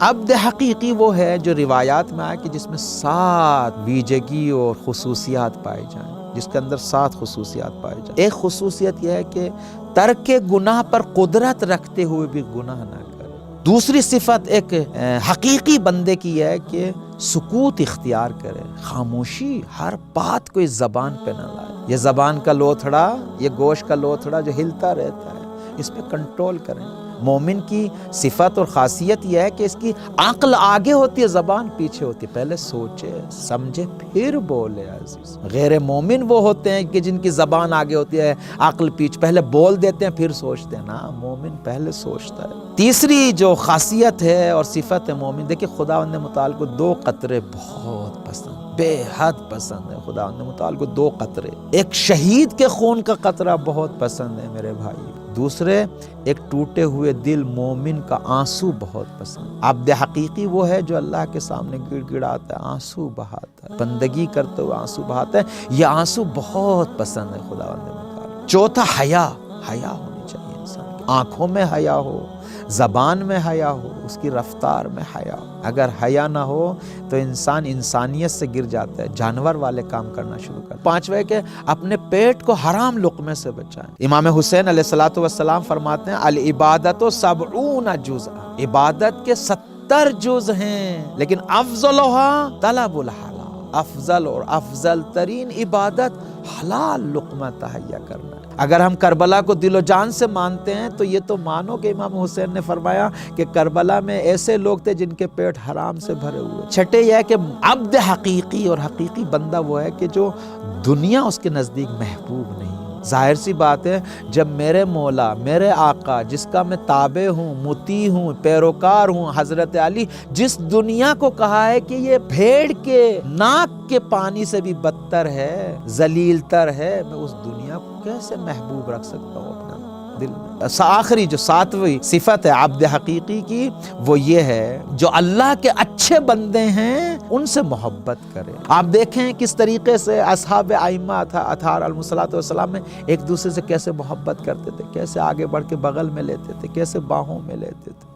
عبد حقیقی وہ ہے جو روایات میں آئے کہ جس میں 7 ویجگی اور خصوصیات پائے جائیں، جس کے اندر 7 خصوصیات پائے جائیں۔ ایک خصوصیت یہ ہے کہ ترک گناہ پر قدرت رکھتے ہوئے بھی گناہ نہ کرے۔ دوسری صفت ایک حقیقی بندے کی ہے کہ سکوت اختیار کرے، خاموشی، ہر بات کو اس زبان پہ نہ لائے۔ یہ زبان کا لوتھڑا، یہ گوشت کا لوتھڑا جو ہلتا رہتا ہے، اس پہ کنٹرول کریں۔ مومن کی صفت اور خاصیت یہ ہے کہ اس کی عقل آگے ہوتی ہے، زبان پیچھے ہوتی ہے، پہلے سوچے سمجھے پھر بولے عزیز۔ غیر مومن وہ ہوتے ہیں کہ جن کی زبان آگے ہوتی ہے، عقل پیچھے، پہلے بول دیتے ہیں پھر سوچتے ہیں نا، مومن پہلے سوچتا ہے۔ تیسری جو خاصیت ہے اور صفت ہے مومن، دیکھیں خداوند متعال کو 2 قطرے بہت پسند، بے حد پسند ہے خداوند متعال کو 2 قطرے۔ ایک شہید کے خون کا قطرہ بہت پسند ہے میرے بھائی، دوسرے ایک ٹوٹے ہوئے دل مومن کا آنسو بہت پسند۔ عبد حقیقی وہ ہے جو اللہ کے سامنے گڑ گڑاتا ہے، آنسو بہاتا ہے، بندگی کرتے ہوئے آنسو بہاتا ہے، یہ آنسو بہت پسند ہے خداوند متعال۔ چوتھا حیا ہونی چاہیے انسان کی، آنکھوں میں حیا ہو، زبان میں حیا ہو، اس کی رفتار میں حیا ہو۔ اگر حیا نہ ہو تو انسان انسانیت سے گر جاتا ہے، جانور والے کام کرنا شروع کرتا ہے۔ 5واں کہ اپنے پیٹ کو حرام لقمے سے بچائیں۔ امام حسین علیہ السلام فرماتے ہیں العبادت 70 جزء، عبادت کے 70 جز ہیں، لیکن افضلها طلب الحلال، افضل اور افضل ترین عبادت حلال لقمہ تہیا کرنا ہے۔ اگر ہم کربلا کو دل و جان سے مانتے ہیں تو یہ تو مانو کہ امام حسین نے فرمایا کہ کربلا میں ایسے لوگ تھے جن کے پیٹ حرام سے بھرے ہوئے۔ چھٹے یہ ہے کہ عبد حقیقی اور حقیقی بندہ وہ ہے کہ جو دنیا اس کے نزدیک محبوب نہیں۔ ظاہر سی بات ہے، جب میرے مولا، میرے آقا، جس کا میں تابع ہوں، مطیع ہوں، پیروکار ہوں، حضرت علی، جس دنیا کو کہا ہے کہ یہ بھیڑ کے ناک کے پانی سے بھی بدتر ہے، ذلیل تر ہے، میں اس دنیا کو کیسے محبوب رکھ سکتا ہوں اپنا دل میں؟ آخری جو 7ویں صفت ہے عبد حقیقی کی، وہ یہ ہے جو اللہ کے اچھے بندے ہیں ان سے محبت کرے۔ آپ دیکھیں کس طریقے سے اصحاب ائمہ اطہار علیہ السلام میں ایک دوسرے سے کیسے محبت کرتے تھے، کیسے آگے بڑھ کے بغل میں لیتے تھے، کیسے باہوں میں لیتے تھے۔